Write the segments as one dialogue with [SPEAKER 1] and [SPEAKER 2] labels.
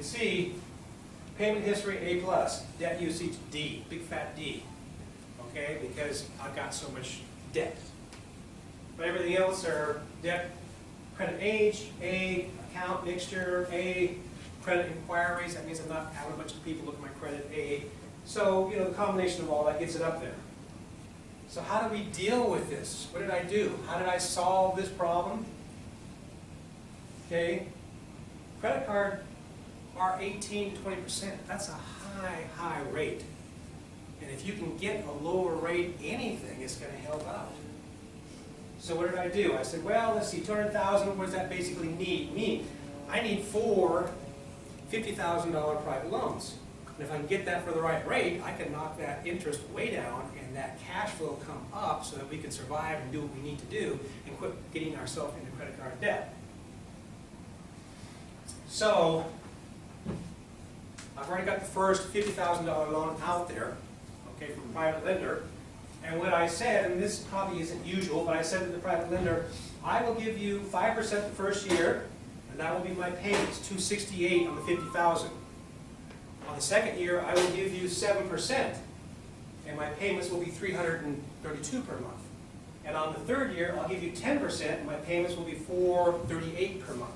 [SPEAKER 1] see payment history A plus, debt usage D, big fat D, okay, because I've got so much debt. But everything else are debt, credit age, A, account mixture, A, credit inquiries. That means I'm not having a bunch of people look at my credit, A. So, you know, the combination of all that gets it up there. So how do we deal with this? What did I do? How did I solve this problem? Okay, credit card are 18 to 20%. That's a high rate. And if you can get a lower rate anything, it's going to help out. So what did I do? I said, well, let's see, 200,000, what does that basically mean? I need 4 $50,000 private loans. And if I can get that for the right rate, I can knock that interest way down and that cash flow come up so that we can survive and do what we need to do and quit getting ourselves into credit card debt. So, I've already got the first $50,000 loan out there, okay, from a private lender. And what I said, and this probably isn't usual, but I said to the private lender, I will give you 5% the first year, and that will be my payments, $268 on the $50,000. On the second year, I will give you 7%, and my payments will be $332 per month. And on the third year, I'll give you 10%, and my payments will be $438 per month.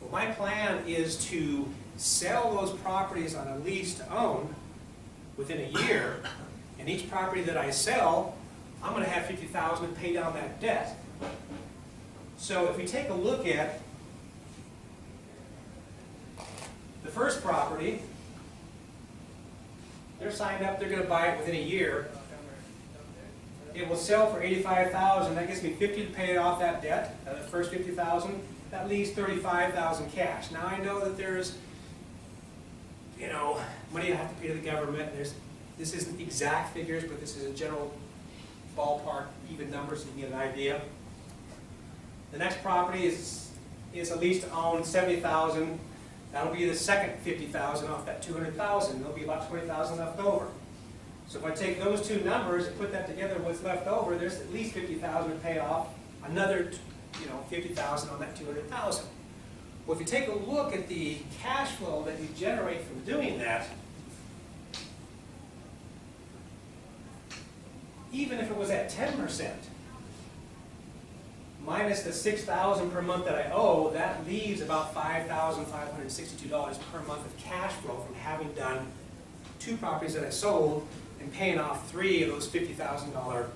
[SPEAKER 1] Well, my plan is to sell those properties on a lease to own within a year, and each property that I sell, I'm going to have $50,000 to pay down that debt. So if we take a look at the first property, they're signed up, they're going to buy it within a year. It will sell for $85,000. That gives me $50,000 to pay off that debt, the first $50,000. That leaves $35,000 cash. Now I know that there's, you know, money I have to pay to the government. This isn't exact figures, but this is a general ballpark, even numbers, so you can get an idea. The next property is a lease to own, $70,000. That'll be the second $50,000 off that $200,000. There'll be about $20,000 left over. So if I take those two numbers and put that together, what's left over, there's at least $50,000 to pay off another, you know, $50,000 on that $200,000. Well, if you take a look at the cash flow that you generate from doing that, even if it was at 10%, minus the $6,000 per month that I owe, that leaves about $5,562 per month of cash flow from having done 2 properties that I sold and paying off 3 of those $50,000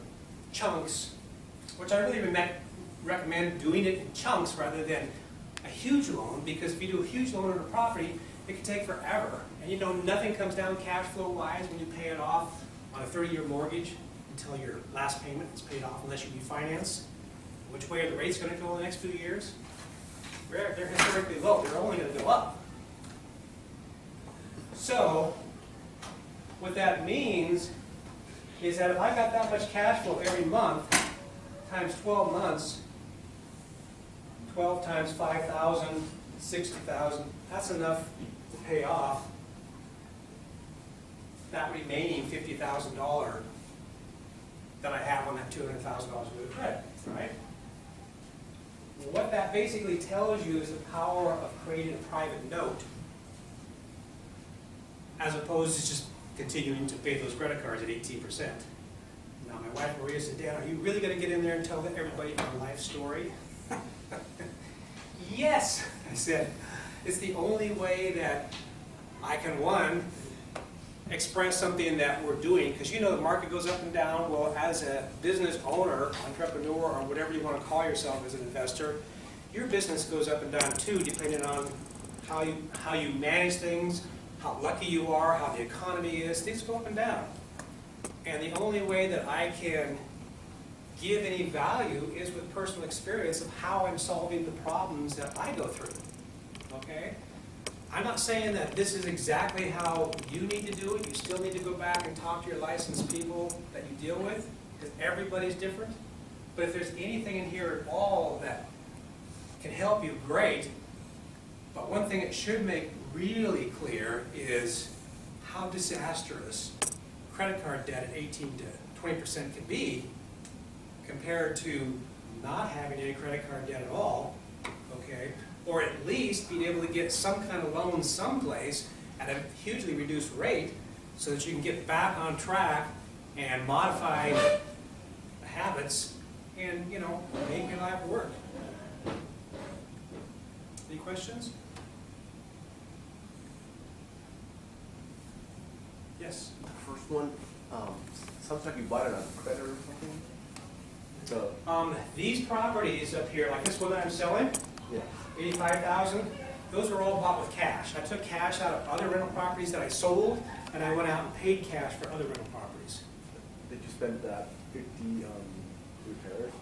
[SPEAKER 1] chunks, which I really recommend doing it in chunks rather than a huge loan, because if you do a huge loan on a property, it can take forever. And you know, nothing comes down cash flow wise when you pay it off on a 30-year mortgage until your last payment is paid off, unless you refinance. Which way are the rates going to go in the next few years? They're historically low. They're only going to go up. So, what that means is that if I got that much cash flow every month, times 12 months, 12 times 5,000, 60,000, that's enough to pay off that remaining $50,000 that I have on that $200,000 worth of credit, right? What that basically tells you is the power of creating a private note as opposed to just continuing to pay those credit cards at 18%. Now, my wife Maria said, Dan, are you really going to get in there and tell everybody our life story? Yes, I said. It's the only way that I can, one, express something that we're doing, because you know the market goes up and down. Well, as a business owner, entrepreneur, or whatever you want to call yourself as an investor, your business goes up and down too, depending on how you manage things, how lucky you are, how the economy is. Things go up and down. And the only way that I can give any value is with personal experience of how I'm solving the problems that I go through. Okay? I'm not saying that this is exactly how you need to do it. You still need to go back and talk to your licensed people that you deal with, because everybody's different. But if there's anything in here at all that can help you, great. But one thing it should make really clear is how disastrous credit card debt at 18 to 20% can be compared to not having any credit card debt at all, okay? or at least being able to get some kind of loan someplace at a hugely reduced rate so that you can get back on track and modify habits and, you know, make your life work. Any questions? Yes?
[SPEAKER 2] The first one, sounds like you bought it on credit or something? So,
[SPEAKER 1] These properties up here, like this one that I'm selling,
[SPEAKER 2] yeah.
[SPEAKER 1] 85,000, those were all bought with cash. I took cash out of other rental properties that I sold, and I went out and paid cash for other rental properties.
[SPEAKER 2] Did you spend that 50 on repairs?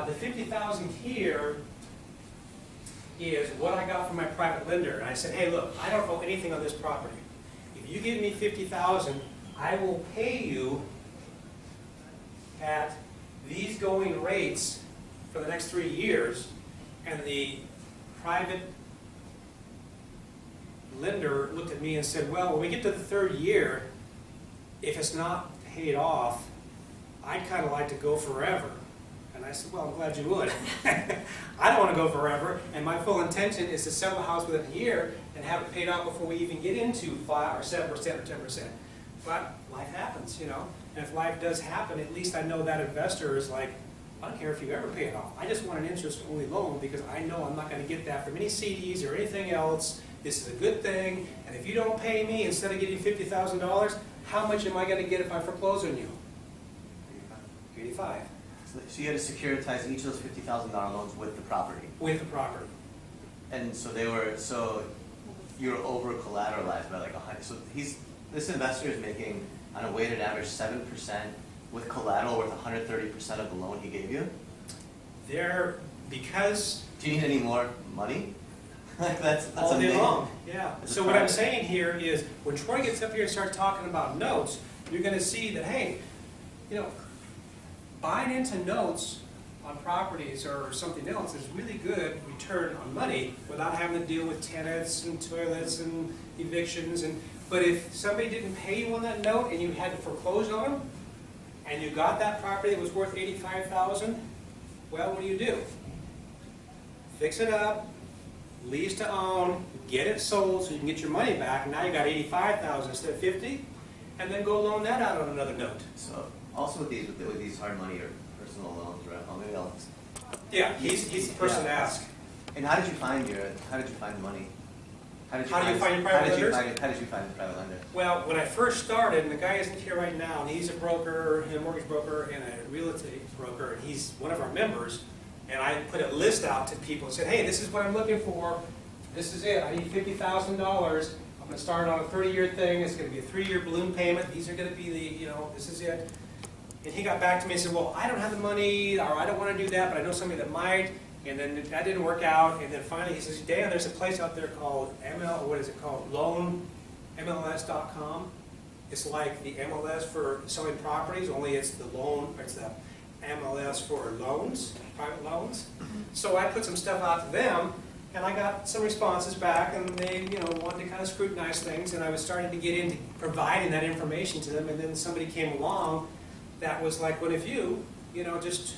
[SPEAKER 1] The 50,000 here is what I got from my private lender. And I said, hey, look, I don't owe anything on this property. If you give me 50,000, I will pay you at these going rates for the next 3 years. And the private lender looked at me and said, well, when we get to the 3rd year, if it's not paid off, I'd kind of like to go forever. And I said, well, I'm glad you would. I don't want to go forever, and my full intention is to sell the house within a year and have it paid off before we even get into 5 or 7% or 10%. But life happens, you know. And if life does happen, at least I know that investor is like, I don't care if you ever pay it off. I just want an interest-only loan because I know I'm not going to get that from any CDs or anything else. This is a good thing, and if you don't pay me, instead of getting $50,000, how much am I going to get if I foreclose on you? 85.
[SPEAKER 3] So you had to securitize each of those $50,000 loans with the property?
[SPEAKER 1] With the property.
[SPEAKER 3] And so you were over collateralized by like 100. So this investor is making on a weighted average 7% with collateral worth 130% of the loan he gave you?
[SPEAKER 1] Because...
[SPEAKER 3] Do you need any more money? that's
[SPEAKER 1] all day
[SPEAKER 3] amazing.
[SPEAKER 1] long, yeah. So what I'm saying here is, when Troy gets up here and starts talking about notes, you're going to see that, hey, you know, buying into notes on properties or something else is really good return on money without having to deal with tenants and toilets and evictions. But if somebody didn't pay you on that note and you had to foreclose on them, and you got that property that was worth $85,000, well, what do? Fix it up, lease to own, get it sold so you can get your money back, and now you got $85,000 instead of $50,000, and then go loan that out on another note.
[SPEAKER 3] So also with these hard money or personal loans, right? Oh, maybe I'll.
[SPEAKER 1] Yeah, he's the person to ask.
[SPEAKER 3] And how did you find the money? How did you find your private lenders? How did you find the private lender?
[SPEAKER 1] Well, when I first started, and the guy isn't here right now, and he's a broker, a mortgage broker, and a real estate broker, and he's one of our members, and I put a list out to people and said, hey, this is what I'm looking for. This is it. I need $50,000. I'm going to start on a 30-year thing. It's going to be a 3-year balloon payment. These are going to be the, you know, this is it. And he got back to me and said, well, I don't have the money, or I don't want to do that, but I know somebody that might. And then that didn't work out. And then finally he says, Dan, there's a place out there called loan, MLS.com. It's like the MLS for selling properties, only it's the loan, it's the MLS for loans, private loans. So I put some stuff out to them, and I got some responses back, and they, you know, wanted to kind of scrutinize things, and I was starting to get into providing that information to them, and then somebody came along that was like one of you know, just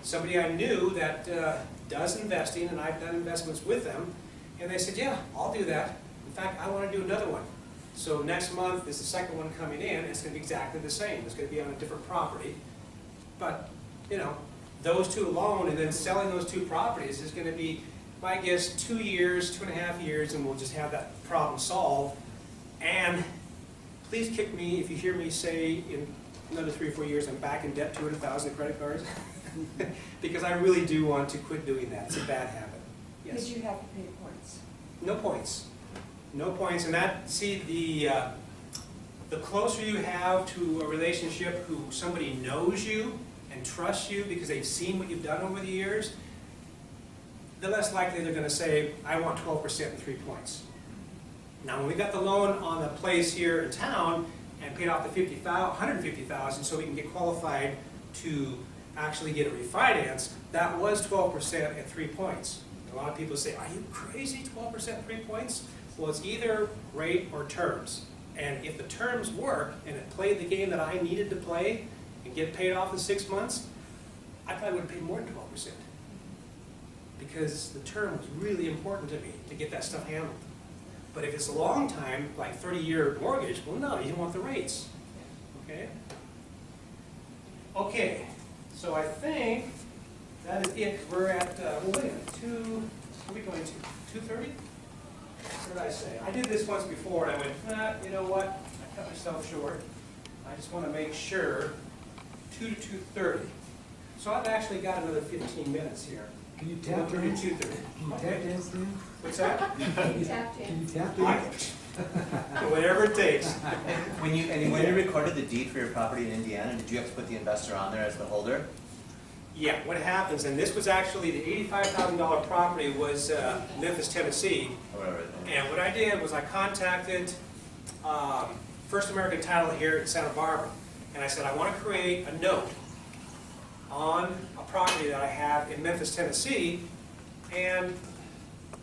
[SPEAKER 1] somebody I knew that does investing, and I've done investments with them, and they said, yeah, I'll do that. In fact, I want to do another one. So next month is the second one coming in. It's going to be exactly the same. It's going to be on a different property. But, you know, those two alone and then selling those two properties is going to be, my guess, 2 years, 2.5 years, and we'll just have that problem solved. And please kick me if you hear me say in another 3 or 4 years I'm back in debt 200,000 credit cards. Because I really do want to quit doing that. It's a bad habit. Yes.
[SPEAKER 4] Did you have to pay points?
[SPEAKER 1] No points. No points. And that, see, the closer you have to a relationship who somebody knows you and trusts you because they've seen what you've done over the years, the less likely they're going to say, I want 12% and 3 points. Now, when we got the loan on the place here in town and paid off the $150,000 so we can get qualified to actually get a refinance, that was 12% at 3 points. A lot of people say, are you crazy, 12% at 3 points? Well, it's either rate or terms. And if the terms work and it played the game that I needed to play and get paid off in 6 months, I probably would have paid more than 12%. because the term was really important to me to get that stuff handled. But if it's a long time, like 30-year mortgage, well, no, you want the rates, okay? Okay, so I think that is it. We're at, well, wait a minute, what are we going to, 2:30? What did I say? I did this once before, and I went, you know what? I cut myself short. I just want to make sure, 2 to 2:30. So I've actually got another 15 minutes here.
[SPEAKER 4] Can you
[SPEAKER 1] We'll
[SPEAKER 4] tap
[SPEAKER 1] do
[SPEAKER 4] dance?
[SPEAKER 1] 2:30.
[SPEAKER 4] Can you tap dance, Dan?
[SPEAKER 1] What's that?
[SPEAKER 4] Can you tap dance?
[SPEAKER 1] Whatever it takes.
[SPEAKER 3] When you recorded the deed for your property in Indiana, did you have to put the investor on there as the holder?
[SPEAKER 1] Yeah, what happens, and this was actually, the $85,000 property was Memphis, Tennessee.
[SPEAKER 3] Or whatever.
[SPEAKER 1] And what I did was I contacted First American Title here in Santa Barbara. And I said, I want to create a note on a property that I have in Memphis, Tennessee, and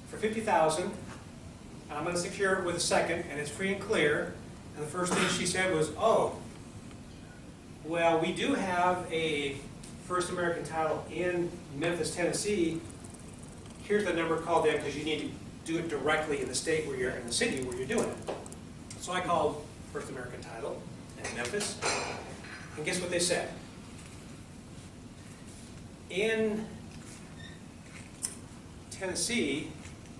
[SPEAKER 1] for $50,000, I'm going to secure it with a second, and it's free and clear. And the first thing she said was, oh, well, we do have a First American Title in Memphis, Tennessee. Here's the number, call them, because you need to do it directly in the state where you're, in the city where you're doing it. So I called First American Title in Memphis, and guess what they said? In Tennessee,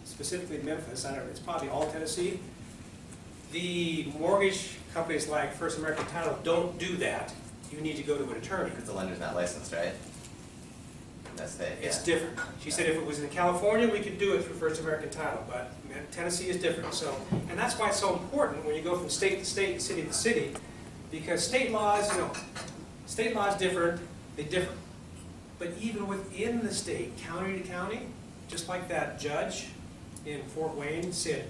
[SPEAKER 1] specifically Memphis, I don't know, it's probably all Tennessee, the mortgage companies like First American Title don't do that. You need to go to an attorney.
[SPEAKER 3] Because the lender's not licensed, right? That's the, yeah.
[SPEAKER 1] It's different. She said if it was in California, we could do it through First American Title, but Tennessee is different. So, and that's why it's so important when you go from state to state and city to city, because state laws, you know, state law is different, they differ. But even within the state, county to county, just like that judge in Fort Wayne said,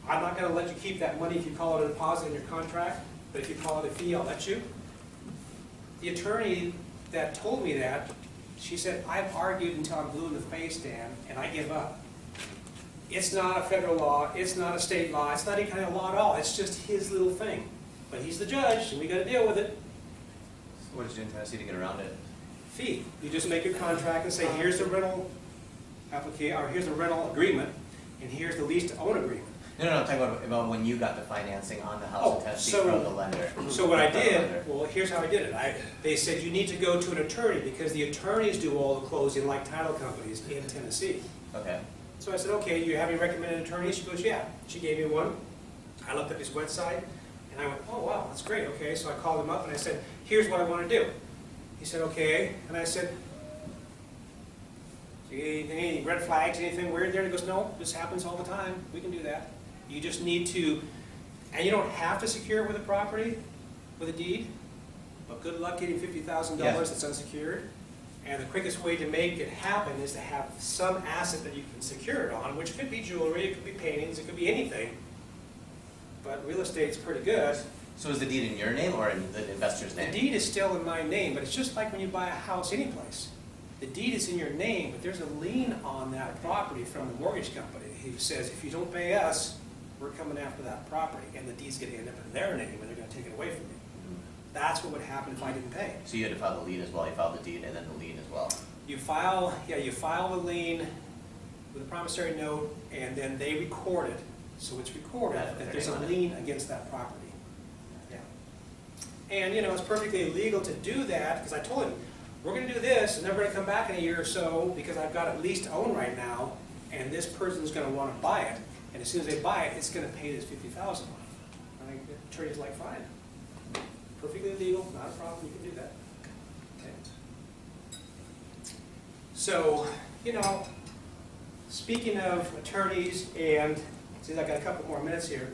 [SPEAKER 1] I'm not going to let you keep that money if you call it a deposit in your contract, but if you call it a fee, I'll let you. The attorney that told me that, she said, I've argued until I'm blue in the face, Dan, and I give up. It's not a federal law, it's not a state law, it's not any kind of law at all, it's just his little thing. But he's the judge, and we got to deal with it.
[SPEAKER 3] So what did you do in Tennessee to get around it?
[SPEAKER 1] Fee. You just make a contract and say, here's the rental application, or here's the rental agreement, and here's the lease to own agreement.
[SPEAKER 3] No, I'm talking about when you got the financing on the house
[SPEAKER 1] Oh,
[SPEAKER 3] in Tennessee
[SPEAKER 1] so-
[SPEAKER 3] from the lender.
[SPEAKER 1] So what I
[SPEAKER 3] From the lender.
[SPEAKER 1] did, well, here's how I did it. They said you need to go to an attorney because the attorneys do all the closing like title companies in Tennessee.
[SPEAKER 3] Okay.
[SPEAKER 1] So I said, okay, you have any recommended attorneys? She goes, yeah. She gave me one. I looked up his website and I went, oh wow, that's great, okay. So I called him up and I said, here's what I want to do. He said, okay. And I said, any red flags, anything weird there? And he goes, no, this happens all the time. We can do that. You just need to, and you don't have to secure it with a property, with a deed, but good luck getting $50,000
[SPEAKER 3] Yeah.
[SPEAKER 1] that's unsecured. And the quickest way to make it happen is to have some asset that you can secure it on, which could be jewelry, it could be paintings, it could be anything. But real estate's pretty good.
[SPEAKER 3] So is the deed in your name or in the investor's
[SPEAKER 1] The
[SPEAKER 3] name?
[SPEAKER 1] deed is still in my name, but it's just like when you buy a house anyplace. The deed is in your name, but there's a lien on that property from the mortgage company. He says, if you don't pay us, we're coming after that property, and the deed's gonna end up in their name, and they're gonna take it away from me. That's what would happen if I didn't pay.
[SPEAKER 3] So you had to file the lien as well, you filed the deed and then the lien as well?
[SPEAKER 1] You file the lien with a promissory note, and then they record it, so it's recorded
[SPEAKER 3] Right,
[SPEAKER 1] that there's a
[SPEAKER 3] on it.
[SPEAKER 1] lien against that property. Yeah. And, you know, it's perfectly illegal to do that, because I told him, we're gonna do this, and they're gonna come back in a year or so, because I've got it leased to own right now, and this person's gonna wanna buy it, and as soon as they buy it, it's gonna pay this $50,000 off. I think the attorney's like, fine, perfectly legal, not a problem, you can do that. Okay. So, you know, speaking of attorneys, and since I got a couple more minutes here,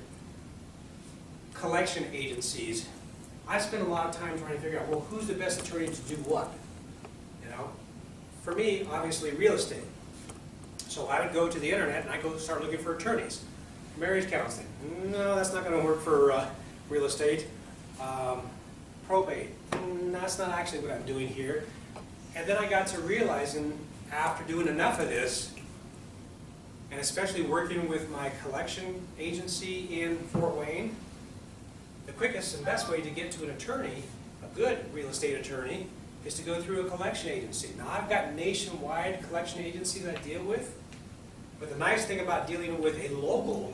[SPEAKER 1] collection agencies, I spend a lot of time trying to figure out, well, who's the best attorney to do what? You know, for me, obviously, real estate. So I would go to the internet and I go start looking for attorneys. Marriage counseling, no, that's not going to work for real estate. Probate, that's not actually what I'm doing here. And then I got to realizing, after doing enough of this, and especially working with my collection agency in Fort Wayne, the quickest and best way to get to an attorney, a good real estate attorney, is to go through a collection agency. Now, I've got nationwide collection agencies I deal with, but the nice thing about dealing with a local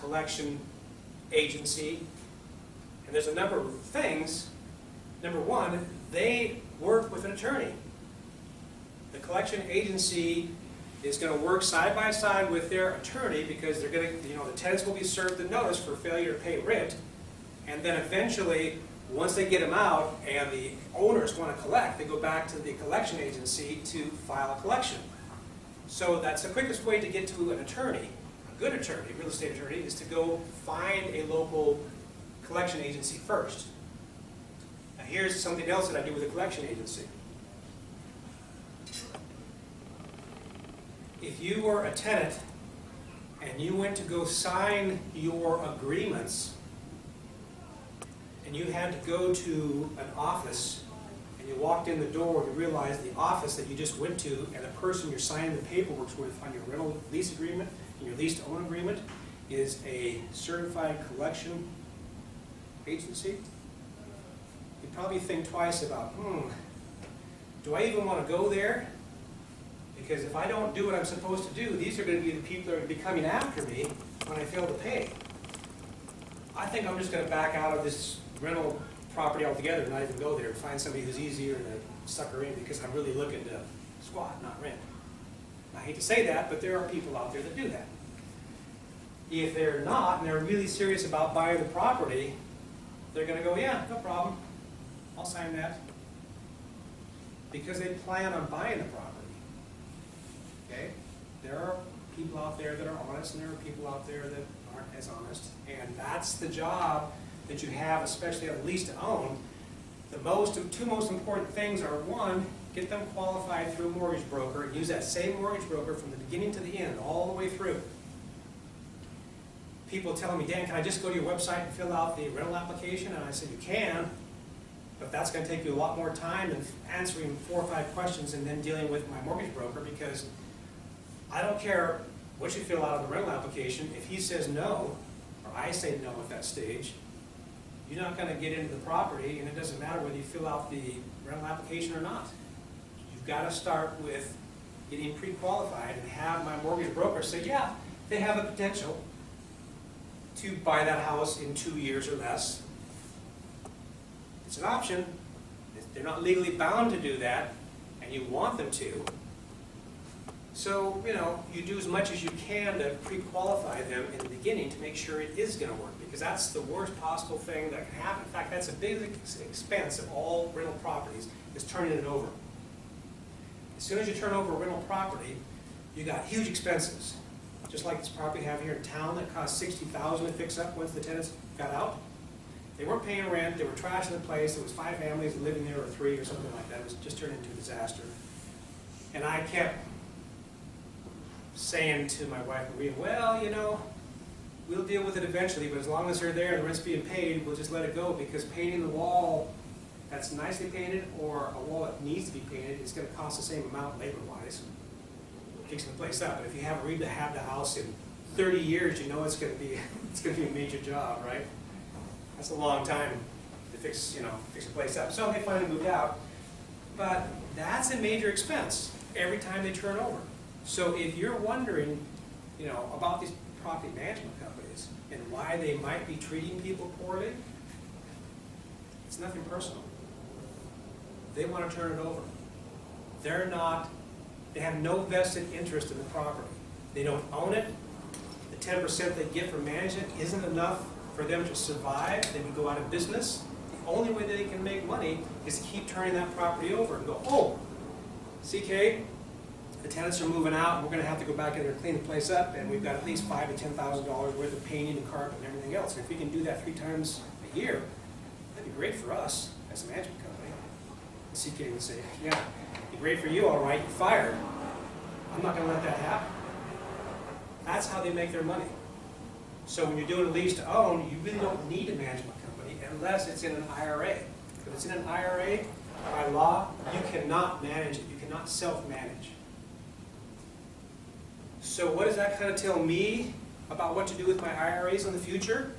[SPEAKER 1] collection agency, and there's a number of things. Number one, they work with an attorney. The collection agency is going to work side by side with their attorney because they're going to, the tenants will be served the notice for failure to pay rent, and then eventually, once they get them out and the owners want to collect, they go back to the collection agency to file a collection. So that's the quickest way to get to an attorney, a good attorney, real estate attorney, is to go find a local collection agency first. Now here's something else that I do with a collection agency. If you were a tenant and you went to go sign your agreements, and you had to go to an office, and you walked in the door, you realized the office that you just went to and the person you're signing the paperwork with on your rental lease agreement and your lease to own agreement is a certified collection agency, you'd probably think twice about, do I even want to go there? Because if I don't do what I'm supposed to do, these are going to be the people that are going to be coming after me when I fail to pay. I think I'm just going to back out of this rental property altogether and not even go there and find somebody who's easier to sucker in because I'm really looking to squat, not rent. I hate to say that, but there are people out there that do that. If they're not, and they're really serious about buying the property, they're going to go, yeah, no problem, I'll sign that. Because they plan on buying the property. Okay? There are people out there that are honest, and there are people out there that aren't as honest. And that's the job that you have, especially at lease to own. The two most important things are, one, get them qualified through a mortgage broker, and use that same mortgage broker from the beginning to the end, all the way through. People telling me, Dan, can I just go to your website and fill out the rental application? And I said, you can, but that's going to take you a lot more time than answering 4 or 5 questions and then dealing with my mortgage broker, because I don't care what you fill out of the rental application. If he says no, or I say no at that stage, you're not going to get into the property, and it doesn't matter whether you fill out the rental application or not. You've got to start with getting pre-qualified and have my mortgage broker say, yeah, they have a potential to buy that house in 2 years or less. It's an option. They're not legally bound to do that, and you want them to. So, you do as much as you can to pre-qualify them in the beginning to make sure it is going to work, because that's the worst possible thing that can happen. In fact, that's a big expense of all rental properties, is turning it over. As soon as you turn over a rental property, you got huge expenses. Just like this property we have here in town that cost $60,000 to fix up once the tenants got out. They weren't paying rent, they were trashing the place, there was 5 families living there, or 3 or something like that. It was just turned into a disaster. And I kept saying to my wife, Maria, well, we'll deal with it eventually, but as long as they're there and the rent's being paid, we'll just let it go, because painting the wall that's nicely painted or a wall that needs to be painted is going to cost the same amount labor-wise, fixing the place up. But if you have rehab the house in 30 years, you know it's going to be a major job, right? That's a long time to fix a place up. So they finally moved out, but that's a major expense every time they turn over. So if you're wondering, about these property management companies and why they might be treating people poorly, it's nothing personal. They want to turn it over. They have no vested interest in the property. They don't own it. The 10% they get from management isn't enough for them to survive. They would go out of business. The only way they can make money is to keep turning that property over and go, oh, CK, the tenants are moving out, and we're going to have to go back in there and clean the place up, and we've got at least $5,000 to $10,000 worth of painting and carpet and everything else. And if we can do that 3 times a year, that'd be great for us as a management company. CK would say, yeah, it'd be great for you, all right, you're fired. I'm not going to let that happen. That's how they make their money. So when you're doing a lease to own, you really don't need a management company unless it's in an IRA. If it's in an IRA, by law, you cannot manage it. You cannot self-manage. So what does that kind of tell me about what to do with my IRAs in the future?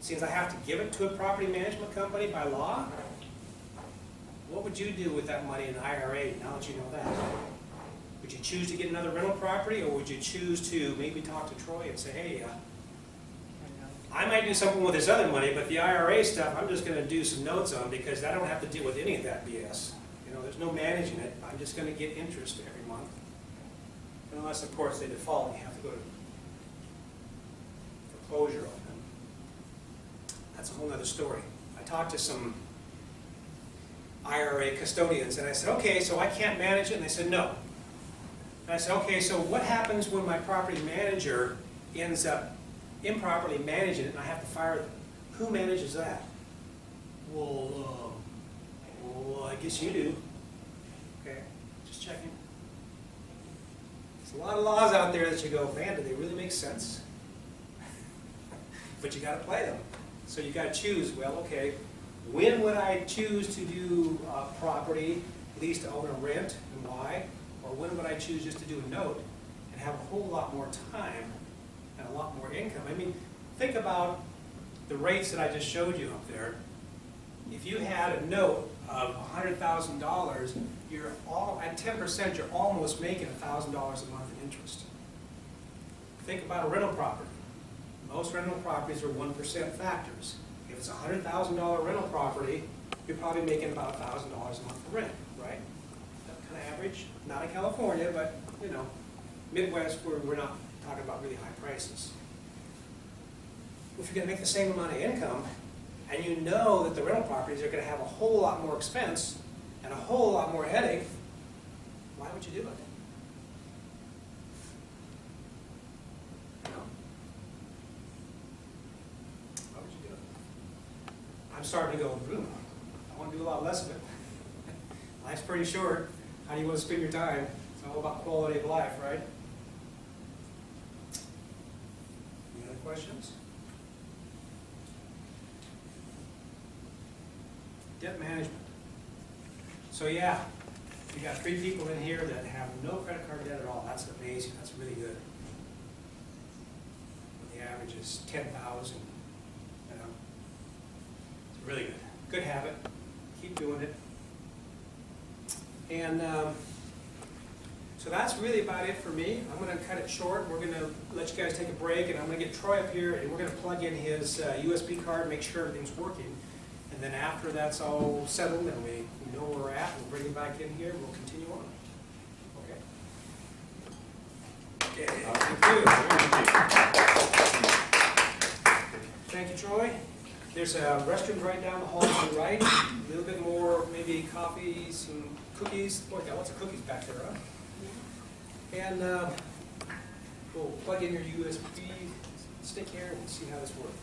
[SPEAKER 1] Since I have to give it to a property management company by law? what would you do with that money in the IRA now that you know that? Would you choose to get another rental property, or would you choose to maybe talk to Troy and say, hey, I might do something with this other money, but the IRA stuff, I'm just gonna do some notes on because I don't have to deal with any of that BS. You know, there's no managing it, I'm just gonna get interest every month. Unless, of course, they default and you have to go to foreclosure on them. That's a whole other story. I talked to some IRA custodians and I said, okay, so I can't manage it? And they said, no. And I said, okay, so what happens when my property manager ends up improperly managing it and I have to fire them? Who manages that? Well, I guess you do. Okay, just checking. There's a lot of laws out there that you go, man, do they really make sense? But you got to play them. So you got to choose, well, okay, when would I choose to do property, lease to own or rent, and why? Or when would I choose just to do a note and have a whole lot more time and a lot more income? I mean, think about the rates that I just showed you up there. If you had a note of $100,000, you're all at 10%, you're almost making $1,000 a month in interest. Think about a rental property. Most rental properties are 1% factors. If it's a $100,000 rental property, you're probably making about $1,000 a month for rent, right? That's kind of average. Not in California, but you know, Midwest, where we're not talking about really high prices. If you're going to make the same amount of income, and you know that the rental properties are going to have a whole lot more expense and a whole lot more headache, why would you do it? You know? Why would you do it? I'm starting to go, I want to do a lot less of it. Life's pretty short. How do you want to spend your time? It's all about quality of life, right? Any other questions? Debt management. So yeah, we got 3 people in here that have no credit card debt at all. That's amazing. That's really good. The average is 10,000. You know, it's really good. Good habit. Keep doing it. And so that's really about it for me. I'm going to cut it short. We're going to let you guys take a break, and I'm going to get Troy up here, and we're going to plug in his USB card, make sure everything's working. And then after that's all settled and we know where we're at, we'll bring him back in here and we'll continue on. Okay? Thank you, Troy. There's a restroom right down the hall to the right. A little bit more, maybe coffee, some cookies. Boy, got lots of cookies back there, huh? And we'll plug in your USB stick here and see how this works.